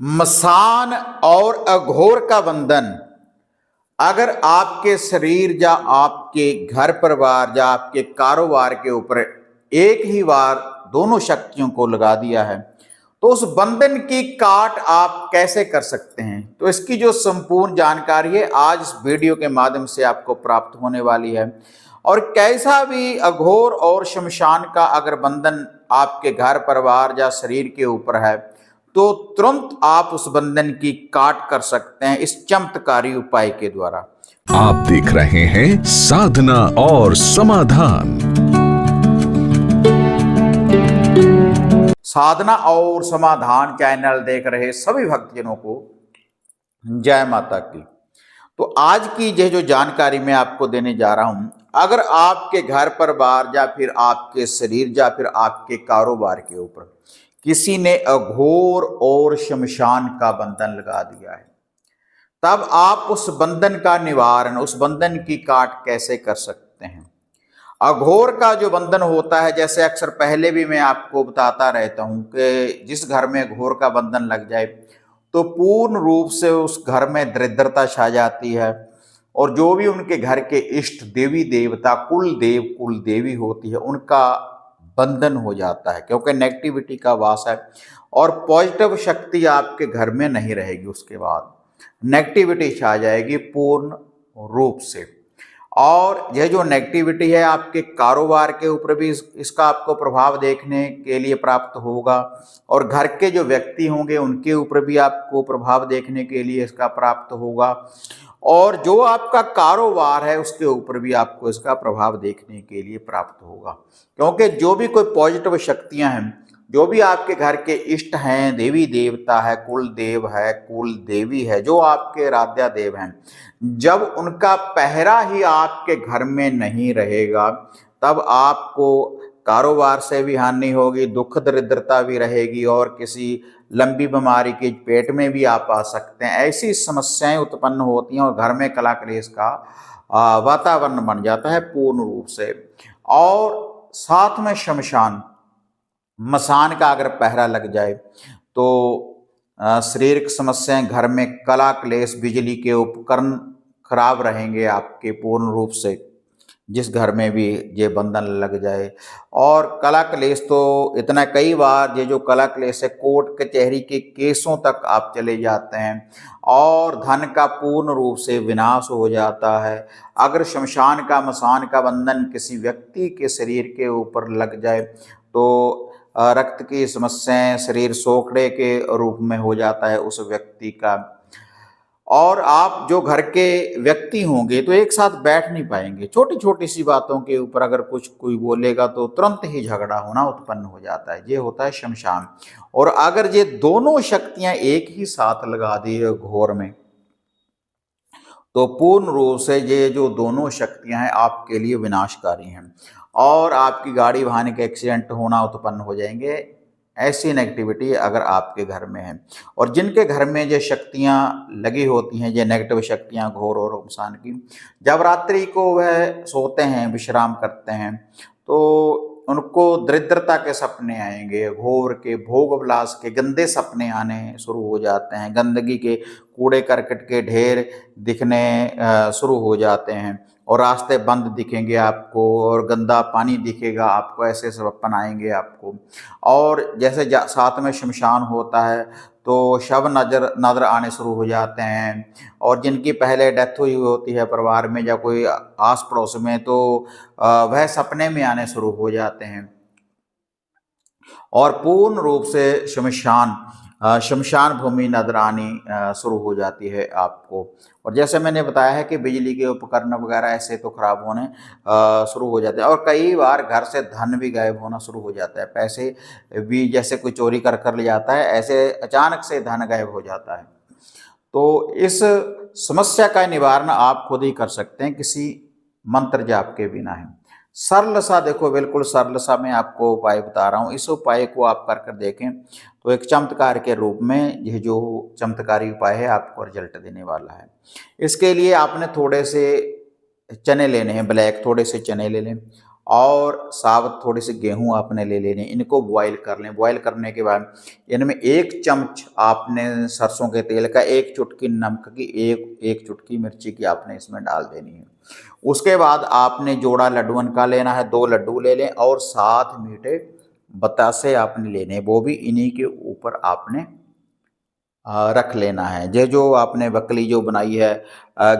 मसान और अघोर का बंधन अगर आपके शरीर या आपके घर परिवार या आपके कारोबार के ऊपर एक ही बार दोनों शक्तियों को लगा दिया है तो उस बंधन की काट आप कैसे कर सकते हैं। तो इसकी जो संपूर्ण जानकारी है आज इस वीडियो के माध्यम से आपको प्राप्त होने वाली है। और कैसा भी अघोर और शमशान का अगर बंधन आपके घर परिवार या शरीर के ऊपर है तो तुरंत आप उस बंधन की काट कर सकते हैं इस चमत्कारी उपाय के द्वारा। आप देख रहे हैं साधना और समाधान। साधना और समाधान चैनल देख रहे सभी भक्तजनों को जय माता की। तो आज की यह जो जानकारी मैं आपको देने जा रहा हूं, अगर आपके घर परिवार या फिर आपके शरीर या फिर आपके कारोबार के ऊपर किसी ने अघोर और शमशान का बंधन लगा दिया है तब आप उस बंधन का निवारण, उस बंधन की काट कैसे कर सकते हैं। अघोर का जो बंधन होता है, जैसे अक्सर पहले भी मैं आपको बताता रहता हूं कि जिस घर में घोर का बंधन लग जाए तो पूर्ण रूप से उस घर में दरिद्रता छा जाती है और जो भी उनके घर के इष्ट देवी देवता कुल देव कुल देवी होती है उनका बंधन हो जाता है, क्योंकि नेगेटिविटी का वास है और पॉजिटिव शक्ति आपके घर में नहीं रहेगी। उसके बाद नेगेटिविटी छा जाएगी पूर्ण रूप से। और यह जो नेगेटिविटी है आपके कारोबार के ऊपर भी इसका आपको प्रभाव देखने के लिए प्राप्त होगा और घर के जो व्यक्ति होंगे उनके ऊपर भी आपको प्रभाव देखने के लिए इसका प्राप्त होगा और जो आपका कारोबार है उसके ऊपर भी आपको इसका प्रभाव देखने के लिए प्राप्त होगा। क्योंकि जो भी कोई पॉजिटिव शक्तियां हैं, जो भी आपके घर के इष्ट हैं, देवी देवता है, कुल देव है, कुल देवी है, जो आपके आराध्या देव हैं, जब उनका पहरा ही आपके घर में नहीं रहेगा तब आपको कारोबार से भी हानि होगी, दुख दरिद्रता भी रहेगी और किसी लंबी बीमारी के पेट में भी आप आ सकते हैं। ऐसी समस्याएं उत्पन्न होती हैं और घर में कला कलेश का वातावरण बन जाता है पूर्ण रूप से। और साथ में शमशान मसान का अगर पहरा लग जाए तो शारीरिक समस्याएं, घर में कला क्लेश, बिजली के उपकरण खराब रहेंगे आपके पूर्ण रूप से जिस घर में भी ये बंधन लग जाए। और कला क्लेश तो इतना, कई बार ये जो कला क्लेश है कोर्ट कचहरी के केसों तक आप चले जाते हैं और धन का पूर्ण रूप से विनाश हो जाता है। अगर शमशान का मसान का बंधन किसी व्यक्ति के शरीर के ऊपर लग जाए तो रक्त की समस्याएं, शरीर सोखड़े के रूप में हो जाता है उस व्यक्ति का। और आप जो घर के व्यक्ति होंगे तो एक साथ बैठ नहीं पाएंगे, छोटी छोटी सी बातों के ऊपर अगर कुछ कोई बोलेगा तो तुरंत ही झगड़ा होना उत्पन्न हो जाता है। ये होता है शमशान। और अगर ये दोनों शक्तियां एक ही साथ लगा दी है घोर में तो पूर्ण रूप से ये जो दोनों शक्तियां हैं आपके लिए विनाशकारी हैं और आपकी गाड़ी वाहन के एक्सीडेंट होना उत्पन्न हो जाएंगे। ऐसी नेगेटिविटी अगर आपके घर में है और जिनके घर में ये शक्तियां लगी होती हैं, ये नेगेटिव शक्तियां घोर और मसान की, जब रात्रि को वह सोते हैं, विश्राम करते हैं तो उनको दरिद्रता के सपने आएंगे, घोर के, भोग विलास के गंदे सपने आने शुरू हो जाते हैं, गंदगी के कूड़े करकट के ढेर दिखने शुरू हो जाते हैं और रास्ते बंद दिखेंगे आपको और गंदा पानी दिखेगा आपको, ऐसे सपन आएंगे आपको। और जैसे साथ में शमशान होता है तो शव नजर आने शुरू हो जाते हैं और जिनकी पहले डेथ हुई होती है परिवार में या कोई आस पड़ोस में तो वह सपने में आने शुरू हो जाते हैं और पूर्ण रूप से शमशान भूमि नजर आनी शुरू हो जाती है आपको। और जैसे मैंने बताया है कि बिजली के उपकरण वगैरह ऐसे तो खराब होने शुरू हो जाते हैं और कई बार घर से धन भी गायब होना शुरू हो जाता है, पैसे भी जैसे कोई चोरी कर ले जाता है, ऐसे अचानक से धन गायब हो जाता है। तो इस समस्या का निवारण आप खुद ही कर सकते हैं किसी मंत्र जाप के बिना है। सरल सा, देखो बिल्कुल सरल सा मैं आपको उपाय बता रहा हूँ, इस उपाय को आप कर देखें तो एक चमत्कार के रूप में यह जो चमत्कारी उपाय है आपको रिजल्ट देने वाला है। इसके लिए आपने थोड़े से चने लेने हैं, ब्लैक थोड़े से चने ले लें और साबुत थोड़ी सी गेहूं आपने ले लेने, इनको बॉईल कर लें। बॉईल करने के बाद इनमें 1 चम्मच आपने सरसों के तेल का, 1 चुटकी नमक की, एक चुटकी मिर्ची की आपने इसमें डाल देनी है। उसके बाद आपने जोड़ा लड्डुअन का लेना है, 2 लड्डू ले लें और 7 मीठे बतासे आपने लेने, वो भी इन्हीं के ऊपर आपने रख लेना है। ये जो आपने बकली जो बनाई है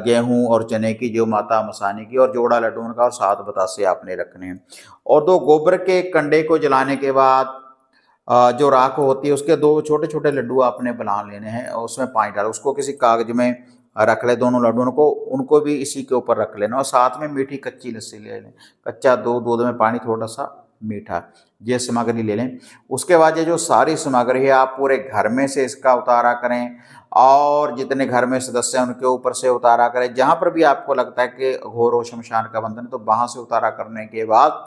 गेहूं और चने की, जो माता मसाने की, और जोड़ा लड्डुओं का और 7 बतासे आपने रखने हैं। और 2 गोबर के कंडे को जलाने के बाद जो राख होती है उसके 2 छोटे छोटे लड्डू आपने बना लेने हैं और उसमें पानी डाल, उसको किसी कागज में रख ले, दोनों लड्डुओं को, उनको भी इसी के ऊपर रख लेना। और साथ में मीठी कच्ची लस्सी ले लें, कच्चा दूध में पानी थोड़ा सा मीठा, ये सामग्री ले लें। उसके बाद ये जो सारी सामग्री है आप पूरे घर में से इसका उतारा करें और जितने घर में सदस्य हैं उनके ऊपर से उतारा करें। जहाँ पर भी आपको लगता है कि घोर हो शमशान का बंधन, तो वहाँ से उतारा करने के बाद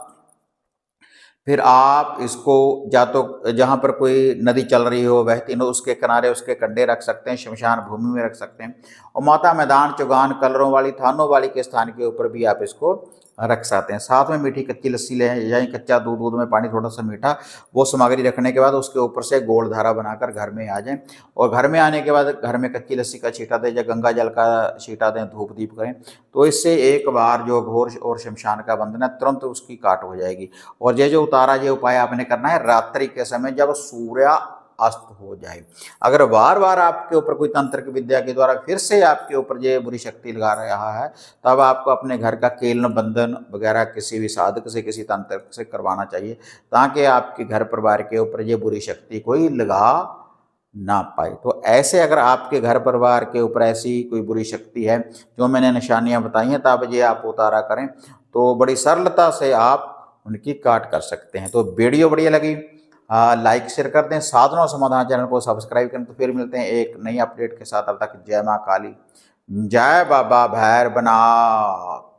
फिर आप इसको या तो जहाँ पर कोई नदी चल रही हो, बहती हो, उसके किनारे उसके कंडे रख सकते हैं, शमशान भूमि में रख सकते हैं। और माता मैदान चौगान कलरों वाली थानों वाली के स्थान के ऊपर भी आप इसको रख सकते हैं। साथ में मीठी कच्ची लस्सी ले यानी कच्चा दूध में पानी थोड़ा सा मीठा, वो सामग्री रखने के बाद उसके ऊपर से गोल धारा बनाकर घर में आ जाएं। और घर में आने के बाद घर में कच्ची लस्सी का छींटा दें या गंगा जल का छींटा दें, धूप दीप करें, तो इससे एक बार जो घोर और शमशान का बंधन है तुरंत उसकी काट हो जाएगी। और ये जो उतारा ये उपाय आपने करना है रात्रि के समय जब सूर्य अस्त हो जाए। अगर बार बार आपके ऊपर कोई तंत्र विद्या के द्वारा फिर से आपके ऊपर ये बुरी शक्ति लगा रहा है, तब आपको अपने घर का केल्न बंधन वगैरह किसी भी साधक से, किसी तंत्र से करवाना चाहिए, ताकि आपके घर परिवार के ऊपर ये बुरी शक्ति कोई लगा ना पाए। तो ऐसे अगर आपके घर परिवार के ऊपर ऐसी कोई बुरी शक्ति है जो मैंने निशानियां बताई हैं, तब ये आप उतारा करें तो बड़ी सरलता से आप उनकी काट कर सकते हैं। तो वीडियो बढ़िया लगी लाइक शेयर कर दें, साधना और समाधान चैनल को सब्सक्राइब करें। तो फिर मिलते हैं एक नई अपडेट के साथ, तब तक जय माँ काली, जय बाबा भैरवनाथ।